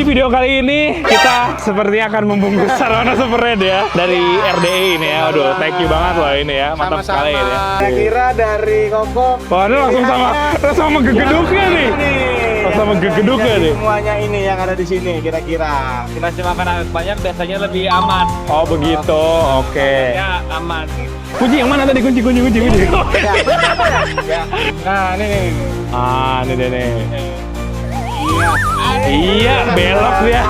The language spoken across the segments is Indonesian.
video kali ini kita sepertinya akan membungkus Arowana Super Red ya dari RDI ini ya. Aduh, thank you banget loh ini ya, mantap sekali ini ya. Saya kira dari Koko. Wah, ini langsung sama gegeduknya nih. Sama gegeduknya nih. Semuanya ini yang ada di sini kira-kira. Kita cuma makan banyak biasanya lebih aman. Oh begitu, oke. Ya aman. Kunci yang mana tadi? Kunci. Ya. Nah, ini. Ah, ini deh nih. Iya, belok dia.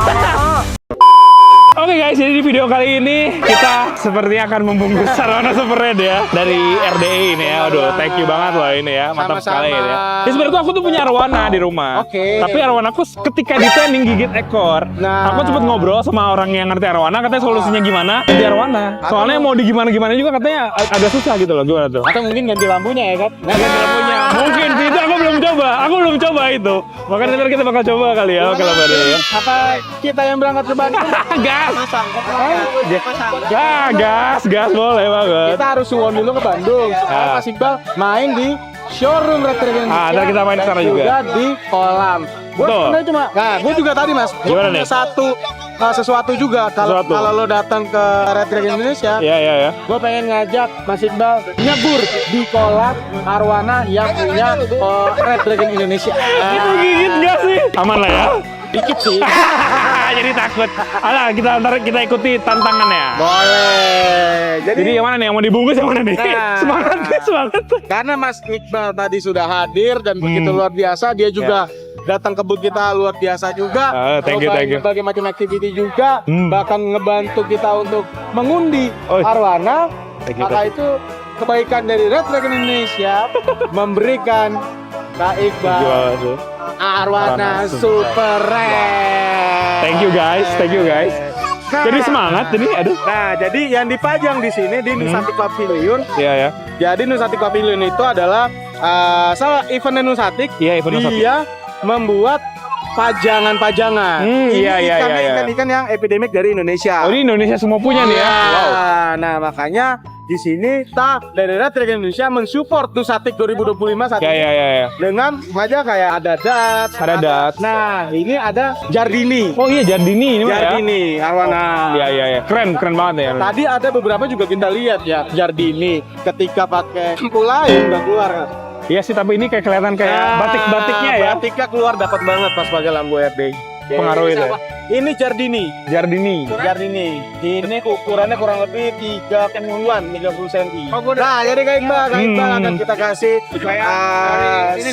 Oke guys, jadi di video kali ini kita sepertinya akan membungkus Arowana Super Red ya dari RDI ini ya. Aduh, thank you banget loh ini ya, mantap sekali ini ya. Ya sebenarnya tuh aku tuh punya arowana di rumah. Oke. Tapi arowana aku ketika di training gigit ekor. Nah. Aku cepet ngobrol sama orang yang ngerti arowana, katanya solusinya gimana? Ganti arowana. Soalnya mau di gimana juga katanya agak susah gitu loh. Gimana tuh? Atau mungkin ganti lampunya ya kan? Ganti lampunya. Mungkin sih, itu aku belum coba itu. Makanya nanti kita bakal coba kali ya kalau ada ya. Apa kita yang berangkat ke Bandung? Gas. Gas boleh banget. Kita harus suwon dulu ke Bandung. Sekarang Mas Iqbal main di showroom Red Dragon Indonesia. Ntar kita main ke sana juga. Di kolam. Gue juga tadi Mas. Gue punya sesuatu juga kalau lo datang ke Red Dragon Indonesia. Iya. Gue pengen ngajak Mas Iqbal nyebur di kolam arowana yang punya Red Dragon Indonesia. Itu gigit gak sih? Aman lah ya. Dikit sih. Jadi takut. Alah, kita ikuti tantangannya. Boleh. Jadi yang mana nih? Yang mau dibungkus yang mana nih? Nah. Semangat. Karena Mas Iqbal tadi sudah hadir dan begitu luar biasa, dia juga datang ke booth kita luar biasa juga. Thank you. Berbagai macam activity juga, bahkan ngebantu kita untuk mengundi arowana. Maka itu kebaikan dari Red Dragon Indonesia memberikan Kak Iqbal arowana Super Red. Thank you guys. Jadi semangat ini, aduh. Nah, jadi yang dipajang di sini di Nusantik Pavilion. Iya ya. Jadi Nusantik Pavilion itu adalah salah event Nusantik. Iya, event Nusantik. Dia membuat pajangan-pajangan. Ikan-ikan yang epidemik dari Indonesia. Oh, ini Indonesia semua punya nih ya. Wow. Nah, makanya di sini dari Red Dragon Indonesia mensupport Nusantik 2025 saat ini. Iya. Dengan aja kayak ada Dats. Nah, ini ada Jardini. Oh iya, Jardini ini mah ya. Jardini arowana. Iya. Keren banget ya. Tadi ada beberapa juga kita lihat ya Jardini ketika pakai lampu lain udah keluar kan. Iya sih, tapi ini kayak kelihatan kayak batik-batiknya ya. Batiknya keluar dapat banget pas pakai lampu RD. Pengaruh itu. Ini Jardini. Ini ukurannya kurang lebih 30 cm. Nah, jadi Kak Iqbal akan kita kasih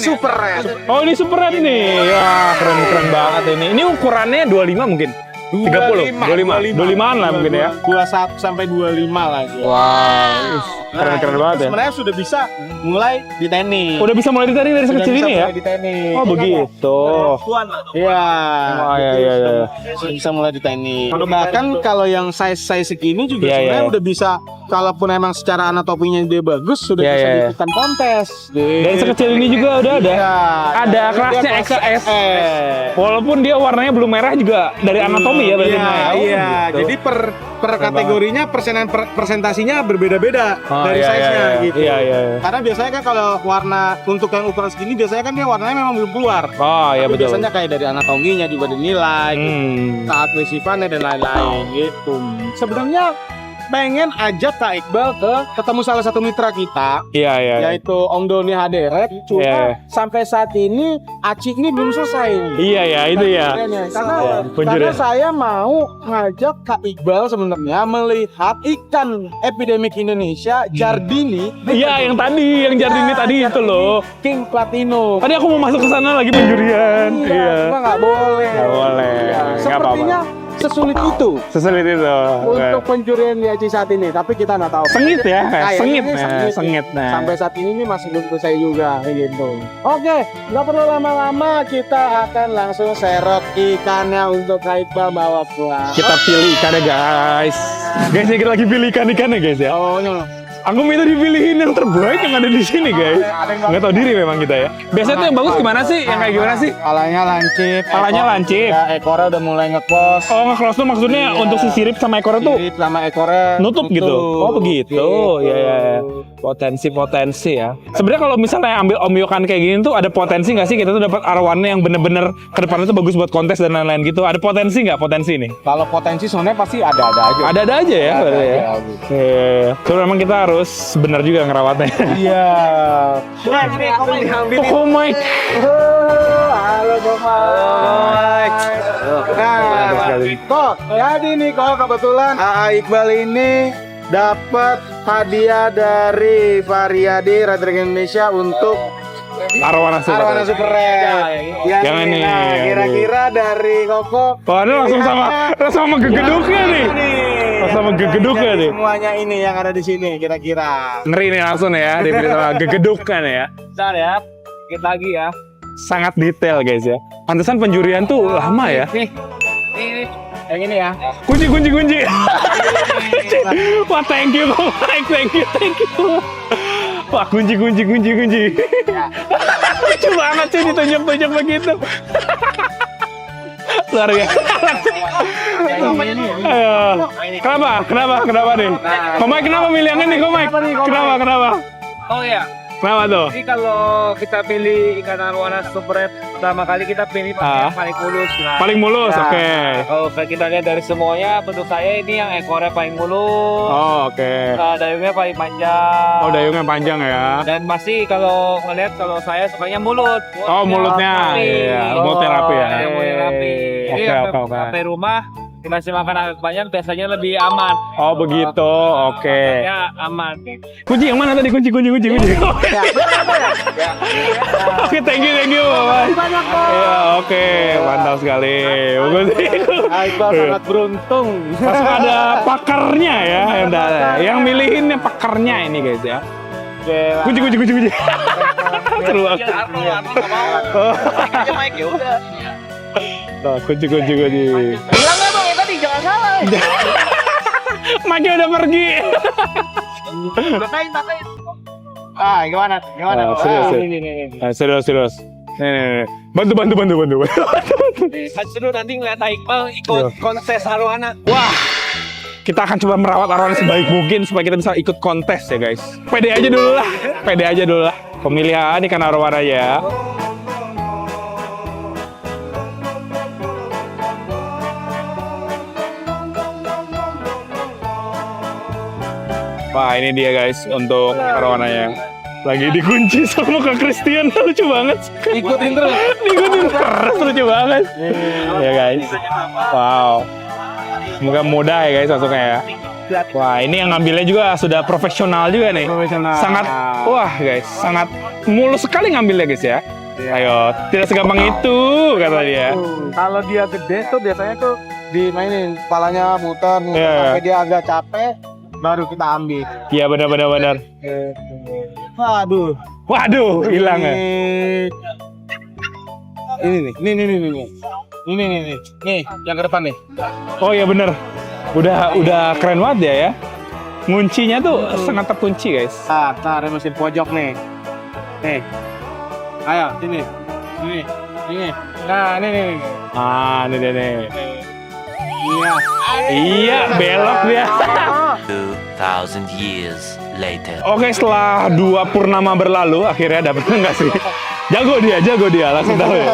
Super Red. Oh, ini Super Red nih. Wah, keren banget ini. Ini ukurannya 25 mungkin. 25-an lah mungkin ya. 21 sampai 25 lah. Wow. Keren banget ya. Sebenarnya sudah bisa mulai di tenis. Udah bisa mulai di tenis dari sekecil ini ya? Di tenis. Oh begitu. Iya. Oh iya. Bisa mulai di tenis. Bahkan kalau yang size segini juga sebenarnya udah bisa. Kalaupun emang secara anatominya dia bagus, sudah bisa diikutan kontes. Dan sekecil ini juga udah ada. Ada kelasnya XS. Walaupun dia warnanya belum merah juga dari anatomi ya berarti. Iya. Jadi per kategorinya persentasinya berbeda-beda dari size-nya gitu. Iya. Karena biasanya kan kalau warna untuk yang ukuran segini biasanya kan dia warnanya memang belum keluar. Oh iya betul. Biasanya kayak dari anatominya juga dinilai, keagresifannya dan lain-lain gitu. Sebenarnya pengen ajak Kak Iqbal ketemu salah satu mitra kita, yaitu Om Doni Haderek. Cuma sampai saat ini Aci ini belum selesai. Iya itu ya. Karena saya mau ngajak Kak Iqbal sebenarnya melihat ikan epidemik Indonesia Jardini. Iya, yang Jardini tadi itu loh. King Platino. Tadi aku mau masuk ke sana lagi penjurian. Cuma nggak boleh. Sepertinya sesulit itu untuk pencurian di Aceh saat ini, tapi kita nggak tahu. Sengit ya, sengit. Sampai saat ini masih belum selesai juga gitu. Oke, nggak perlu lama-lama, kita akan langsung serot ikannya untuk Kak Iqbal bawa pulang. Kita pilih ikannya guys. Guys, kita lagi pilih ikannya guys ya. Oh, Aku minta dipilihin yang terbaik yang ada di sini, guys. Nggak tahu diri memang kita ya. Biasanya tuh yang bagus gimana sih? Yang kayak gimana sih? Palanya lancip. Palanya lancip. Ya, ekornya udah mulai ngekos. Oh, nge-close tuh maksudnya untuk si sirip sama ekornya tuh Sirip sama ekornya nutup gitu. Oh, begitu. Gitu. Ya. Potensi ya. Sebenarnya kalau misalnya ambil Om Yokan kayak gini tuh ada potensi nggak sih kita tuh dapat arwana yang bener-bener ke depannya tuh bagus buat kontes dan lain-lain gitu. Ada potensi nggak potensi ini? Kalau potensi sebenarnya pasti ada-ada aja. Ada aja ya. Ada berarti ya. aja. Oke. Terus memang kita harus benar juga ngerawatnya. Iya. Oh my. Halo Mike. Nah, kok jadi nih kok kebetulan AA Iqbal ini dapat hadiah dari Variadi Red Dragon Indonesia untuk Arwana Arwana Super Red. Yang ini. Nah, kira-kira dari Koko. Oh, ini langsung sama gegeduknya nih. Sama gegeduknya nih. Semuanya ini yang ada di sini kira-kira. Ngeri nih langsung ya, diberi sama gegedukkan ya. Bentar ya. Kita lagi ya. Sangat detail guys ya. Pantesan penjurian tuh lama ya. Nih. Yang ini ya. Kunci. Wah, thank you. Thank you. Wah, kunci. Lucu banget sih ditunjuk begitu. Luar biasa. Ayo. Kenapa nih? Komai kenapa milih yang ini, Komai? Kenapa? Oh ya. Kenapa tuh? Jadi kalau kita pilih ikan arwana super red pertama kali kita pilih pakai yang paling mulus. Nah, Paling mulus, nah, oke. Kalau kita lihat dari semuanya, bentuk saya ini yang ekornya paling mulus. Oh, oke. Dayungnya paling panjang. Oh, dayungnya panjang ya. Dan masih kalau ngeliat kalau saya sukanya mulut. Oh, mulutnya. Iya, mulut terapi ya. Mulutnya rapi. Jadi Oke. sampai rumah dikasih makan agak banyak biasanya lebih aman. Oh, begitu. Oke. Ya aman. Kunci yang mana tadi? Kunci. Oke, thank you, Mas. Iya, oke. Mantap sekali. Iqbal sangat beruntung. Langsung ada pakarnya ya. Yang milihinnya pakarnya ini guys ya. Kunci. Seru banget. Tuh, kunci. Bilang nggak bang, tadi jangan salah. Maki udah pergi. Bakain. Gimana? Serius. Nih. Bantu. Kan seru nanti ngeliat Iqbal ikut kontes arwana. Wah, kita akan coba merawat arwana sebaik mungkin supaya kita bisa ikut kontes ya guys. Pede aja dulu lah. Pemilihan ikan arwana ya. Wah, ini dia guys untuk arwananya. Lagi dikunci sama Kak Christian, lucu banget. Ikutin terus. Lucu banget. Ya guys. Wow. Semoga mudah ya guys masuknya ya. Wah, ini yang ngambilnya juga sudah profesional juga nih. Sangat, guys, sangat mulus sekali ngambilnya guys ya. Ayo, tidak segampang itu kata dia. Kalau dia gede tuh biasanya tuh dimainin, kepalanya muter sampai dia agak capek, baru kita ambil. Iya benar. Waduh, hilang ya. Ini nih, yang ke depan nih. Oh iya benar. Udah keren banget dia ya. Nguncinya tuh sangat terkunci guys. Nah, mesin pojok nih. Nih. Ayo, sini. Ini. Nah, ini. Ah, ini dia nih. Iya. Iya, belok dia. 2,000 years later. Oke, setelah 2 purnama berlalu, akhirnya dapet enggak sih? Jago dia, langsung tahu ya.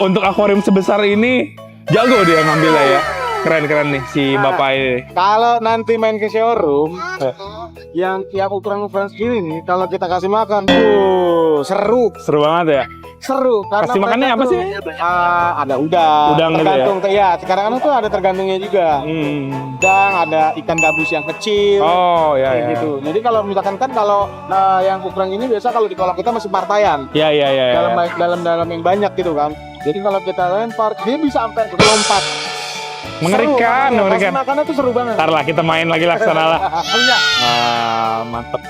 Untuk akuarium sebesar ini, jago dia ngambilnya ya. Keren nih si bapak ini. Kalau nanti main ke showroom, yang tiap ukuran segini nih, kalau kita kasih makan, seru. Seru banget ya. Seru. Karena Kasih makannya apa sih? Ada udang. Udang gitu ya? Tergantung, ya. Sekarang kan tuh ada tergantungnya juga. Udang, ada ikan gabus yang kecil. Oh, ya. Kayak gitu. Jadi kalau misalkan kan kalau yang ukuran ini biasa kalau di kolam kita masih partaian. Ya. Dalam yang banyak gitu kan. Jadi kalau kita lempar, dia bisa sampai lompat. Mengerikan. Makannya tuh seru banget. Ntar lah kita main lagi lah kesana lah. Iya. Mantep.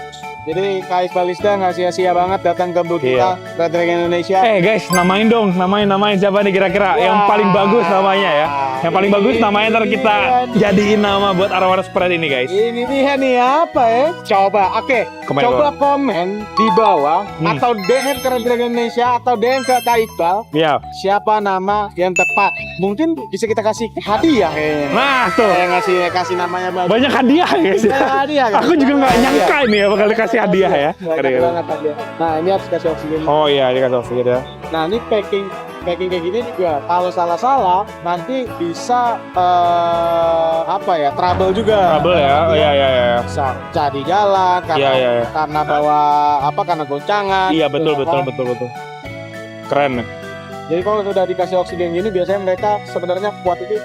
Jadi Kak Iqbal nggak sia-sia banget datang ke booth kita Red Dragon Indonesia. Guys, namain dong, namain siapa nih kira-kira yang paling bagus namanya ya. Yang paling bagus namanya ntar kita jadiin nama buat Arowana Super Red ini guys. Ini dia nih apa ya? Coba, coba komen di bawah atau DM ke Red Dragon Indonesia atau DM ke Kak Iqbal. Iya. Siapa nama yang tepat? Mungkin bisa kita kasih hadiah kayaknya. Nah tuh. Kayak ngasih namanya bagus. Banyak hadiah guys. Hadiah, kan? Aku juga nggak nyangka ini ya bakal dikasih hadiah ya. Banyak banget hadiah. Nah ini harus kasih oksigen. Oh iya, dikasih oksigen ya. Nah ini packing kayak gini juga. Kalau salah nanti bisa trouble juga. Trouble ya. Oh iya. Bisa jadi jalan karena karena bawa karena goncangan. Iya betul. Keren. Jadi kalau sudah dikasih oksigen gini biasanya mereka sebenarnya kuat itu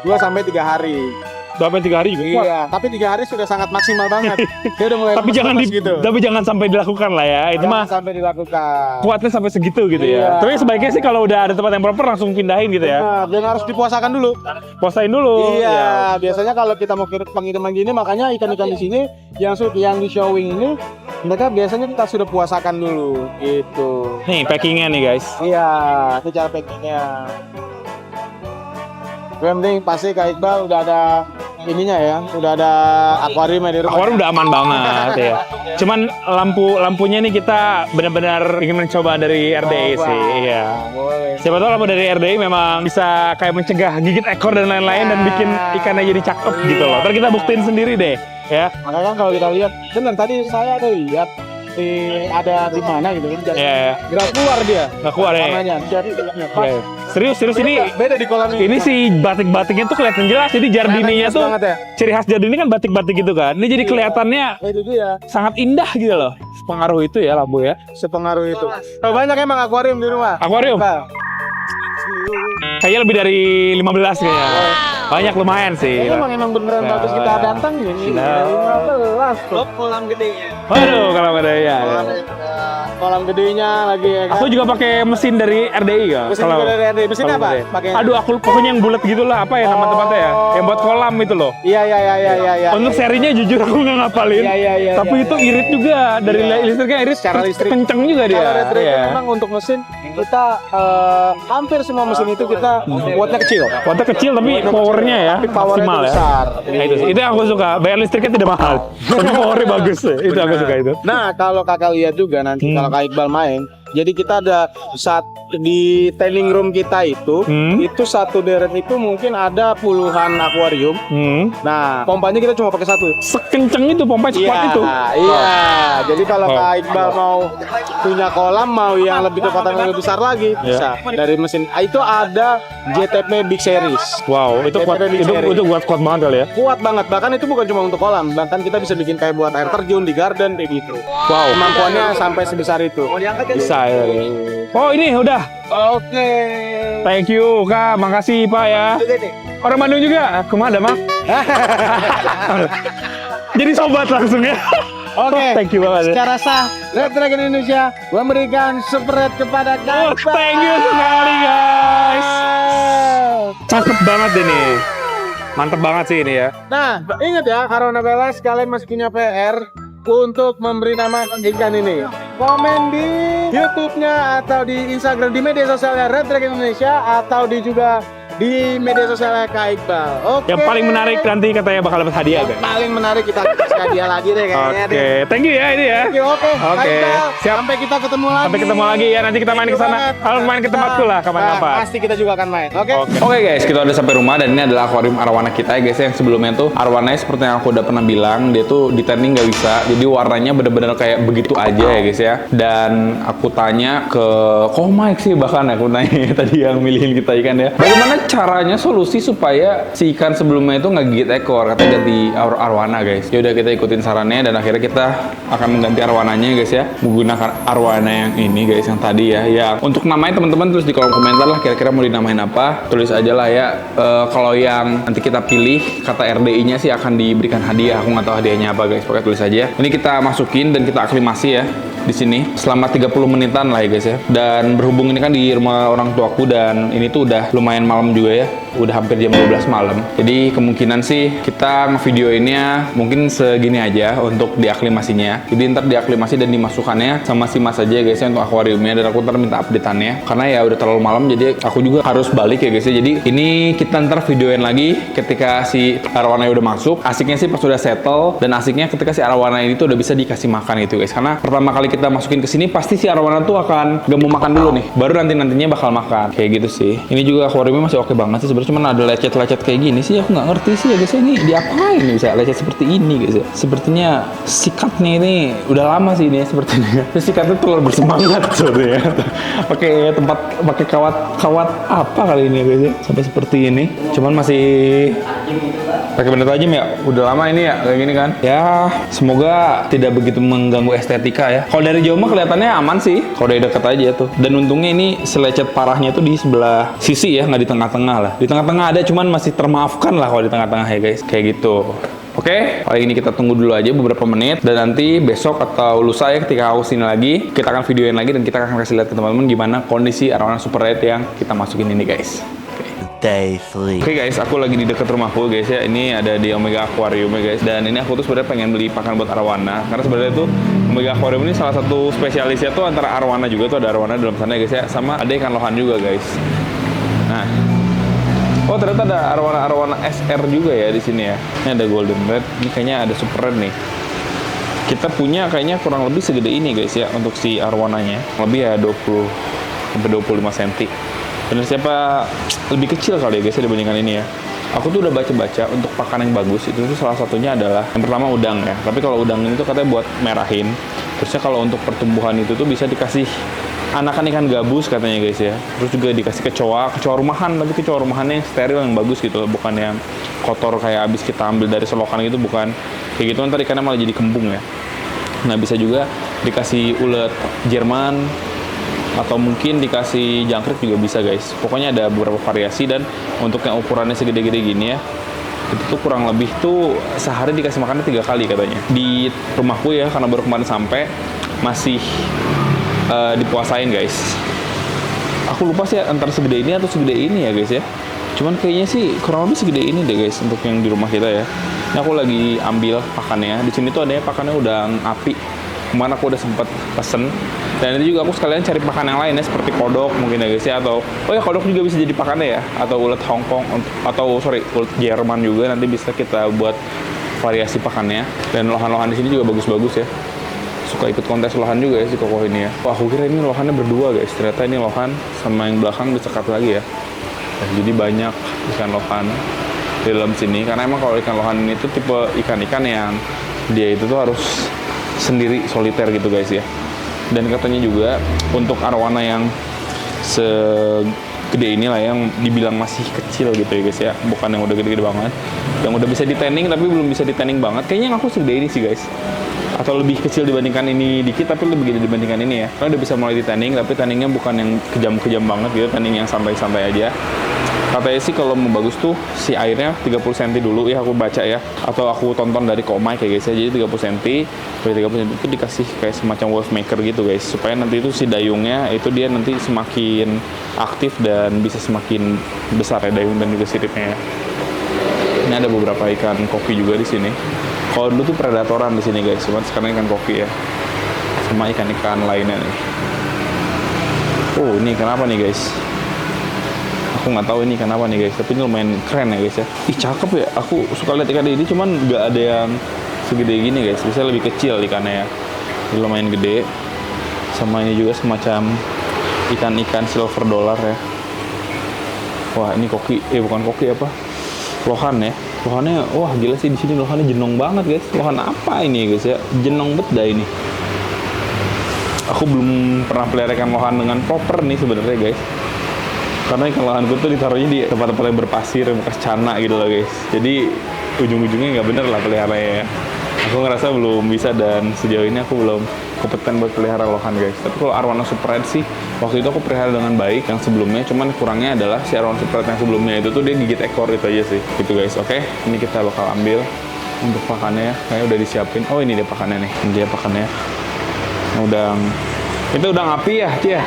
2-3 hari. 2-3 hari juga kuat. Iya, tapi 3 hari sudah sangat maksimal banget. Dia udah mulai tapi jangan sampai dilakukan lah ya. Itu mah sampai dilakukan. kuatnya sampai segitu gitu ya. Tapi sebaiknya sih kalau udah ada tempat yang proper langsung pindahin gitu ya. Nah, dan harus dipuasakan dulu. Puasain dulu. Iya, biasanya kalau kita mau pengiriman gini makanya ikan-ikan di sini yang di showing ini mereka biasanya kita sudah puasakan dulu gitu. Nih packingnya nih guys. Iya, itu cara packingnya. Yang penting pasti Kak Iqbal udah ada ininya ya, udah ada akuarium di rumah. Akuarium udah aman banget ya. Cuman lampunya nih kita benar-benar ingin mencoba dari RDI sih. Iya. Boleh. Siapa tahu lampu dari RDI memang bisa kayak mencegah gigit ekor dan lain-lain dan bikin ikannya jadi cakep gitu loh. Ntar kita buktiin sendiri deh ya. Makanya kan kalau kita lihat, benar tadi saya ada lihat ada di mana gitu kan. Nggak keluar dia. Nggak keluar ya. Jadi pas. Serius ini beda di kolam ini. Ini si batik-batiknya tuh kelihatan jelas. Jadi jardininya tuh ciri khas jardini kan batik-batik gitu kan. Ini jadi kelihatannya itu dia. Sangat indah gitu loh. Sepengaruh itu ya lampu ya. Sepengaruh itu. Banyak emang akuarium di rumah. Akuarium. Kayaknya lebih dari 15 kayaknya. Banyak lumayan sih. Emang beneran bagus kita datang ini. 15 tuh. Kolam gedenya. Waduh, kolam gedenya. Kolam gedenya lagi ya kan. Aku juga pakai mesin dari RDI ya. Mesin dari RDI. Mesin apa? Aduh, aku pokoknya yang bulat gitulah, apa ya nama tempatnya ya? Yang buat kolam itu loh. Iya. Untuk serinya jujur aku nggak ngapalin. Iya. Tapi itu irit juga dari listriknya irit. Secara listrik kenceng juga dia. Kalau RDI memang untuk mesin kita hampir semua mesin itu kita buatnya kecil. Wattnya kecil tapi powernya ya maksimal ya. Besar. Nah, itu sih. Itu yang aku suka. Bayar listriknya tidak mahal. Tapi powernya bagus. Itu aku suka itu. Nah, kalau kakak lihat juga nanti kalau Kak Iqbal main, jadi kita ada saat di tanning room kita itu satu deret itu mungkin ada puluhan akuarium. Nah, pompanya kita cuma pakai satu. Sekenceng itu pompa sekuat itu. Iya. Jadi kalau Kak Iqbal mau punya kolam, mau yang lebih kekuatan yang lebih besar lagi, bisa. Dari mesin itu ada JTP Big Series. Wow, itu kuat. Itu kuat banget kali ya. Kuat banget. Bahkan itu bukan cuma untuk kolam, bahkan kita bisa bikin kayak buat air terjun di garden kayak gitu. Wow, kemampuannya sampai sebesar itu. Bisa ya. Oh, ini udah. Oke. Thank you, Kak. Makasih, Pak ya. Orang Bandung juga. Kemana, Mak? Jadi sobat langsung ya. Oke. Thank you banget. Secara sah, Red Dragon Indonesia memberikan Super Red kepada Kak. Thank you sekali, guys. Cakep banget ini. Mantep banget sih ini ya. Nah, ingat ya, Arowana Velas, kalian masih punya PR untuk memberi nama ikan ini. Komen di YouTube-nya atau di Instagram, di media sosialnya Red Dragon Indonesia, atau juga di media sosialnya Kak Iqbal. Oke. Yang paling menarik nanti katanya bakal dapat hadiah, guys. Paling menarik kita kasih hadiah lagi deh kayaknya. Oke, thank you ya ini ya. Oke. Siap. Sampai kita ketemu lagi. Sampai ketemu lagi ya, nanti kita main ke sana. Kalau main ke tempatku lah kapan-kapan. Pasti kita juga akan main. Oke guys, kita udah sampai rumah dan ini adalah akuarium arwana kita ya guys. Yang sebelumnya tuh arwananya seperti yang aku udah pernah bilang, dia tuh di tanning nggak bisa. Jadi warnanya bener-bener kayak begitu aja ya guys ya. Dan aku tanya ke Mike sih bahkan aku nanya tadi yang milihin kita ikan ya. Bagaimana caranya solusi supaya si ikan sebelumnya itu nggak gigit ekor, katanya ganti arwana guys. Ya udah kita ikutin sarannya dan akhirnya kita akan mengganti arwananya guys ya, menggunakan arwana yang ini guys, yang tadi ya. Ya untuk namanya teman-teman tulis di kolom komentar lah kira-kira mau dinamain apa, tulis aja lah ya. Kalau yang nanti kita pilih kata RDI-nya sih akan diberikan hadiah. Aku nggak tahu hadiahnya apa guys, pokoknya tulis aja. Ini kita masukin dan kita aklimasi ya di sini selama 30 menitan lah ya guys ya. Dan berhubung ini kan di rumah orang tuaku dan ini tuh udah lumayan malam juga ya. udah hampir jam 12 malam. Jadi kemungkinan sih kita ngevideoinnya mungkin segini aja untuk diaklimasinya. Jadi ntar diaklimasi dan dimasukkannya sama si Mas aja ya guys ya untuk akuariumnya, dan aku ntar minta updateannya karena ya udah terlalu malam, jadi aku juga harus balik ya guys ya. Jadi ini kita ntar videoin lagi ketika si arwana udah masuk. Asiknya sih pas udah settle, dan asiknya ketika si arwana ini tuh udah bisa dikasih makan gitu guys. Karena pertama kali kita masukin ke sini pasti si arwana tuh akan gak mau makan dulu nih, baru nantinya bakal makan kayak gitu sih. Ini juga akuariumnya masih oke banget sih sebenarnya, cuman ada lecet-lecet kayak gini sih aku nggak ngerti sih ya guys. Ini diapain nih bisa lecet seperti ini guys ya? Sepertinya sikatnya ini udah lama sih ini ya, sepertinya sikatnya terlalu bersemangat sebenarnya. Pakai tempat, pakai kawat apa kali ini ya guys ya, sampai seperti ini. Cuman masih pakai benda tajam ya, udah lama ini ya kayak gini kan. Ya semoga tidak begitu mengganggu estetika ya. Kalau dari jauh mah kelihatannya aman sih, kalau dari dekat aja tuh. Dan untungnya ini selecet parahnya tuh di sebelah sisi ya, nggak di tengah-tengah lah. Di tengah-tengah ada, cuman masih termaafkan lah kalau di tengah-tengah ya guys, kayak gitu. Oke, kali ini kita tunggu dulu aja beberapa menit, dan nanti besok atau lusa ya ketika aku sini lagi, kita akan videoin lagi dan kita akan kasih lihat ke teman-teman gimana kondisi arwana super red yang kita masukin ini guys. Day 3. Oke guys, aku lagi di dekat rumahku guys ya. Ini ada di Omega Aquarium ya guys. Dan ini aku tuh sebenarnya pengen beli pakan buat arwana, karena sebenarnya tuh Omega Aquarium ini salah satu spesialisnya tuh antara arwana juga tuh, ada arwana dalam sana ya guys ya, sama ada ikan lohan juga guys. Nah, oh ternyata ada arwana SR juga ya di sini ya. Ini ada golden red, ini kayaknya ada super red nih. Kita punya kayaknya kurang lebih segede ini guys ya untuk si arwananya. Lebih ya 20 sampai 25 cm. Bener siapa lebih kecil kali ya guys ya dibandingkan ini ya. Aku tuh udah baca-baca untuk pakan yang bagus itu tuh salah satunya adalah yang pertama udang ya. Tapi kalau udang ini tuh katanya buat merahin. Terusnya kalau untuk pertumbuhan itu tuh bisa dikasih anakan ikan gabus katanya guys ya. Terus juga dikasih kecoa rumahan, tapi kecoa rumahannya yang steril yang bagus gitu, bukan yang kotor kayak abis kita ambil dari selokan gitu, bukan kayak gitu, ntar ikannya malah jadi kembung ya. Nah bisa juga dikasih ulet Jerman, atau mungkin dikasih jangkrik juga bisa guys. Pokoknya ada beberapa variasi, dan untuk yang ukurannya segede-gede gini ya, itu tuh kurang lebih tuh sehari dikasih makannya 3 kali katanya. Di rumahku ya, karena baru kemarin sampai, masih dipuasain guys. Aku lupa sih antara segede ini atau segede ini ya guys ya. Cuman kayaknya sih kurang lebih segede ini deh guys untuk yang di rumah kita ya. Ini aku lagi ambil pakannya. Di sini tuh adanya pakannya udang api. Kemana aku udah sempet pesen, dan ini juga aku sekalian cari pakan yang lain ya, seperti kodok mungkin ya guys ya, atau oh ya kodok juga bisa jadi pakannya ya, atau ulet Hongkong, atau sorry ulet Jerman juga nanti bisa kita buat variasi pakannya. Dan lohan-lohan di sini juga bagus-bagus ya, suka ikut kontes lohan juga ya si kokoh ini ya. Wah aku kira ini lohannya berdua guys, ternyata ini lohan sama yang belakang disekat lagi ya. Nah, jadi banyak ikan lohan di dalam sini, karena emang kalau ikan lohan ini tuh tipe ikan-ikan yang dia itu tuh harus sendiri soliter gitu guys ya. Dan katanya juga untuk arwana yang segede inilah yang dibilang masih kecil gitu ya guys ya, bukan yang udah gede-gede banget, yang udah bisa di-tanning tapi belum bisa di-tanning banget. Kayaknya aku segede ini sih guys, atau lebih kecil dibandingkan ini dikit tapi lebih gede dibandingkan ini ya. Karena udah bisa mulai di-tanning, tapi tanningnya bukan yang kejam-kejam banget gitu, tanning yang santai-santai aja. Katanya sih kalau mau bagus tuh si airnya 30 cm dulu ya, aku baca ya, atau aku tonton dari Komai kayak guys ya. Jadi 30 cm, dari 30 cm itu dikasih kayak semacam wave maker gitu guys, supaya nanti itu si dayungnya itu dia nanti semakin aktif dan bisa semakin besar ya dayung dan juga siripnya ya. Ini ada beberapa ikan koki juga di sini. Kalau dulu tuh predatoran di sini guys, cuman sekarang ikan koki ya, sama ikan-ikan lainnya nih. Oh ini kenapa nih guys? Aku nggak tahu ini kenapa nih guys, tapi ini lumayan keren ya guys ya. Ih cakep ya, aku suka lihat ikan ini, cuman nggak ada yang segede gini guys, biasanya lebih kecil ikannya ya. Ini lumayan gede, sama ini juga semacam ikan-ikan silver dollar ya. Wah ini koki, bukan koki apa? Lohan ya. Lohannya, wah gila sih di sini lohannya jenong banget guys. Lohan apa ini guys ya? Jenong bet dah ini. Aku belum pernah pelihara ikan lohan dengan proper nih sebenarnya guys. Karena ikan lohanku tuh ditaruhnya di tempat-tempat yang berpasir, bekas cana gitu loh guys. Jadi ujung-ujungnya nggak bener lah peliharanya ya. Aku ngerasa belum bisa, dan sejauh ini aku belum kompeten buat pelihara lohan guys. Tapi kalau arwana super red sih, waktu itu aku pelihara dengan baik yang sebelumnya. Cuman kurangnya adalah si arwana super red yang sebelumnya itu tuh dia gigit ekor itu aja sih. Gitu guys, oke. Ini kita bakal ambil untuk pakannya. Kayaknya udah disiapin. Oh ini dia pakannya nih. Ini dia pakannya. Udang. Itu udang api ya, Cia?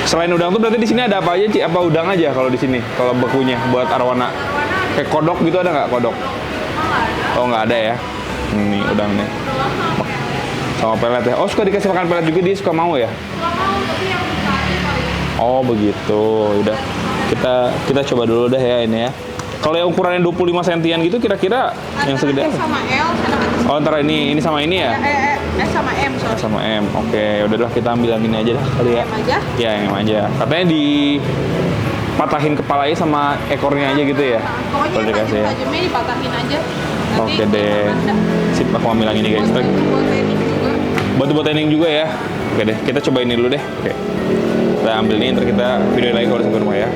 Selain udang tuh berarti di sini ada apa aja, Ci? Apa udang aja kalau di sini? Kalau bekunya buat arwana. Kayak kodok gitu ada nggak kodok? Oh nggak ada ya. Ini udangnya. Sama pelet ya. Oh suka dikasih makan pelet juga, dia suka mau ya? Oh begitu. Udah kita coba dulu deh ya ini ya. Kalau yang ukurannya 25 sentian gitu kira-kira yang segede apa? Sama L, sama Oh antara ini sama ini ya? S sama M, sorry. Sama M. Oke, udah kita ambil yang ini aja dah kali ya. M aja? Ya yang M aja. Katanya dipatahin kepalanya sama ekornya aja gitu ya? Kalau Pokoknya dikasih ya. tajamnya dipatahin aja. Nanti Oke deh. Sip, aku ambil yang ini guys. buat training juga. Buat training juga ya. Oke deh, kita coba ini dulu deh. Oke. Kita ambil ini, ntar kita video lagi kalau sampai rumah ya.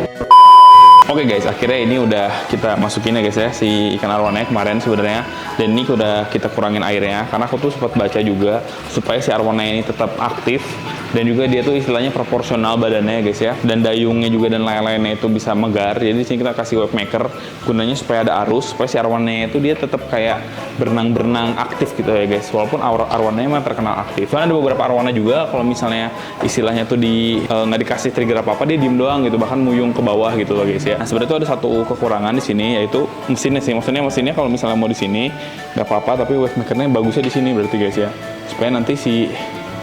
Oke guys, akhirnya ini udah kita masukin ya guys ya, si ikan arwana kemarin sebenarnya. Dan ini udah kita kurangin airnya, karena aku tuh sempat baca juga supaya si arwana ini tetap aktif. Dan juga dia tuh istilahnya proporsional badannya ya guys ya. Dan dayungnya juga dan lain-lainnya itu bisa megar. Jadi di sini kita kasih wave maker, gunanya supaya ada arus, supaya si arwananya itu dia tetap kayak berenang-berenang aktif gitu ya guys. Walaupun arwananya memang terkenal aktif. Karena ada beberapa arwana juga kalau misalnya istilahnya tuh nggak dikasih trigger apa-apa, dia diem doang gitu, bahkan muyung ke bawah gitu loh guys ya. Nah sebenarnya tuh ada satu kekurangan di sini, yaitu mesinnya sih. Maksudnya mesinnya kalau misalnya mau di sini nggak apa-apa, tapi wave makernya bagusnya di sini berarti guys ya. Supaya nanti si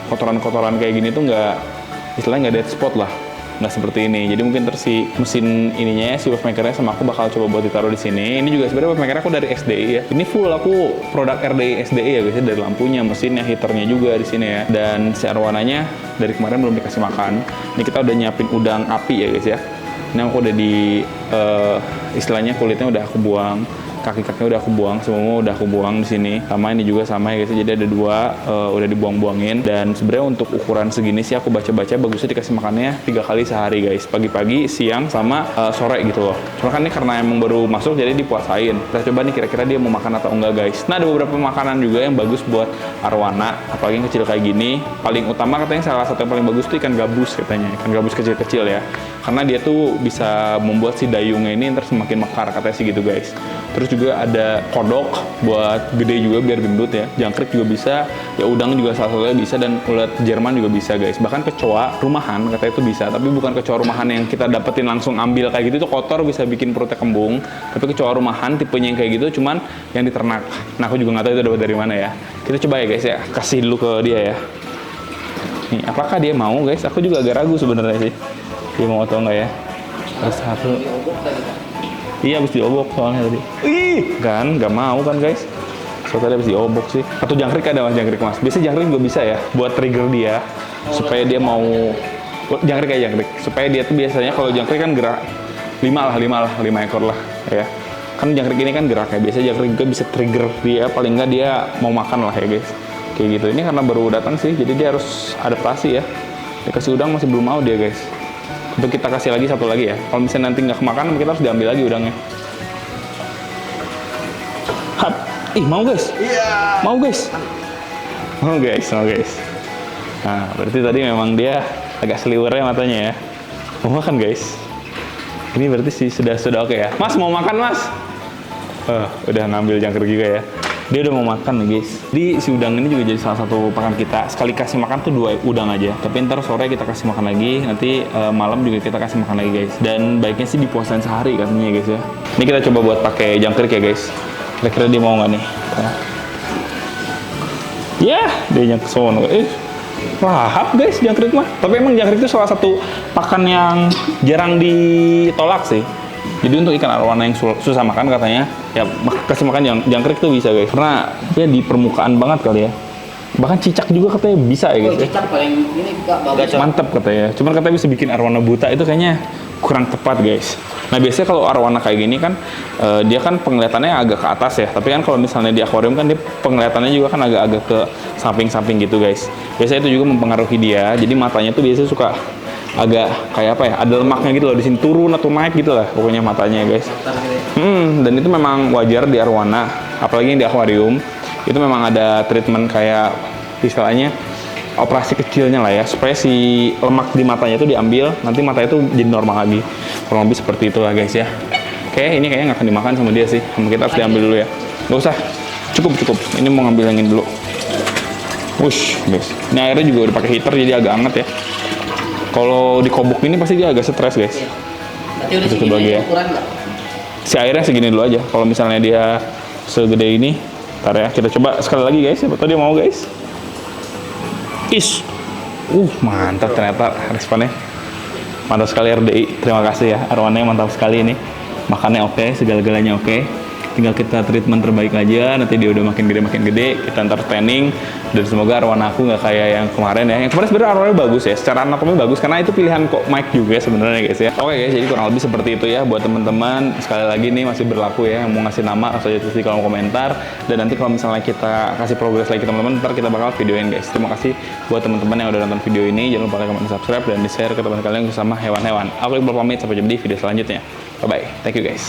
kotoran-kotoran kayak gini tuh nggak, istilahnya nggak dead spot lah, nggak seperti ini. Jadi mungkin terus si mesin ininya, si wave makernya sama aku bakal coba buat ditaruh di sini. Ini juga sebenarnya wave maker aku dari SDI ya. Ini full aku produk RDI SDI ya guys ya, dari lampunya, mesinnya, heaternya juga di sini ya. Dan si arwananya dari kemarin belum dikasih makan. Ini kita udah nyiapin udang api ya guys ya. Ini aku udah istilahnya kulitnya udah aku buang, kaki-kakinya udah aku buang, semua udah aku buang di sini. Sama ini juga sama ya guys. Jadi ada dua udah dibuang-buangin. Dan sebenarnya untuk ukuran segini sih aku baca-baca bagusnya dikasih makannya 3 kali sehari guys. Pagi-pagi, siang, sama sore gitu loh. Cuma kan ini karena emang baru masuk jadi dipuasain. Kita coba nih kira-kira dia mau makan atau enggak guys. Nah ada beberapa makanan juga yang bagus buat arwana, apalagi yang kecil kayak gini. Paling utama katanya salah satu yang paling bagus tuh ikan gabus katanya. Ikan gabus kecil-kecil ya. Karena dia tuh bisa membuat si dayungnya ini ntar semakin mekar katanya sih gitu guys. Terus juga ada kodok buat gede juga biar gendut ya. Jangkrik juga bisa, ya udang juga salah satunya bisa, dan ulat Jerman juga bisa guys. Bahkan kecoa rumahan katanya itu bisa, tapi bukan kecoa rumahan yang kita dapetin langsung ambil kayak gitu, itu kotor bisa bikin perutnya kembung. Tapi kecoa rumahan tipenya yang kayak gitu cuman yang diternak. Nah aku juga nggak tahu itu dapat dari mana ya. Kita coba ya guys ya, kasih dulu ke dia ya. Nih, apakah dia mau guys? Aku juga agak ragu sebenarnya sih. Dia mau atau enggak ya? Terus satu. Iya habis diobok soalnya tadi. Ih, kan nggak mau kan guys. Soalnya tadi habis diobok sih. Atau jangkrik ada mas, jangkrik mas. Biasanya jangkrik juga bisa ya, buat trigger dia supaya dia mau jangkrik kayak jangkrik. Supaya dia tuh biasanya kalau jangkrik kan gerak 5 ekor lah ya. Kan jangkrik ini kan gerak ya. Biasanya jangkrik juga bisa trigger dia, paling nggak dia mau makan lah ya guys. Kayak gitu. Ini karena baru datang sih, jadi dia harus adaptasi ya. Dikasih udang masih belum mau dia guys. Untuk kita kasih lagi satu lagi ya. Kalau misalnya nanti nggak kemakan, kita harus diambil lagi udangnya. Hap. Ih, mau guys? Iya. Mau guys? Mau guys. Nah, berarti tadi memang dia agak seliwernya matanya ya. Mau makan guys? Ini berarti sih sudah oke ya. Mas mau makan mas? Udah ngambil jangkrik juga ya. Dia udah mau makan nih guys. Jadi si udang ini juga jadi salah satu pakan kita. Sekali kasih makan tuh 2 udang aja. Tapi ntar sore kita kasih makan lagi. Nanti malam juga kita kasih makan lagi guys. Dan baiknya sih dipuasain sehari katanya guys ya. Ini kita coba buat pakai jangkrik ya guys. Kira-kira dia mau nggak nih? Ya, dia nyangkut sono. Lahap guys jangkrik mah. Tapi emang jangkrik itu salah satu pakan yang jarang ditolak sih. Jadi untuk ikan arwana yang susah makan katanya, ya kasih makan jangkrik tuh bisa guys. Karena dia di permukaan banget kali ya. Bahkan cicak juga katanya bisa ya guys. Cicak paling ini bagus. Mantap katanya. Cuman katanya bisa bikin arwana buta, itu kayaknya kurang tepat guys. Nah biasanya kalau arwana kayak gini kan, dia kan penglihatannya agak ke atas ya. Tapi kan kalau misalnya di akuarium kan dia penglihatannya juga kan agak-agak ke samping-samping gitu guys. Biasanya itu juga mempengaruhi dia. Jadi matanya tuh biasanya suka agak kayak apa ya, ada lemaknya gitu loh, di sini turun atau naik gitu lah pokoknya matanya guys. Dan itu memang wajar di arwana, apalagi yang di akuarium itu memang ada treatment kayak istilahnya operasi kecilnya lah ya, supaya si lemak di matanya itu diambil, nanti matanya itu jadi normal lagi. Kurang lebih seperti itulah guys ya. Oke, ini kayaknya nggak akan dimakan sama dia sih, sama kita harus diambil dulu ya. Nggak usah, cukup. Ini mau ngambil yang ini dulu. Wush guys, ini airnya juga udah pakai heater jadi agak hangat ya. Kalau di kobok ini pasti dia agak stres guys. Berarti udah Kita segini coba lagi ya. ukuran nggak? Si airnya segini dulu aja. Kalau misalnya dia segede ini, ntar ya kita coba sekali lagi guys. Siapa tahu dia mau guys. Mantap ternyata responnya. Mantap sekali RDI. Terima kasih ya. Arwananya mantap sekali ini. Makannya oke, segala-galanya oke. Tinggal kita treatment terbaik aja. Nanti dia udah makin gede. Kita ntar training. Dan semoga arwana aku nggak kayak yang kemarin ya. Yang kemarin sebenarnya arwananya bagus ya. Secara anatomnya bagus karena itu pilihan kok Mike juga sebenarnya guys ya. Oke guys, jadi kurang lebih seperti itu ya buat teman-teman. Sekali lagi nih masih berlaku ya. Yang mau ngasih nama langsung aja tulis di kolom komentar. Dan nanti kalau misalnya kita kasih progres lagi ke teman-teman, ntar kita bakal videoin guys. Terima kasih buat teman-teman yang udah nonton video ini. Jangan lupa like, comment, subscribe dan di share ke teman kalian yang sama hewan-hewan. Aku Iqbal pamit, sampai jumpa di video selanjutnya. Bye bye. Thank you guys.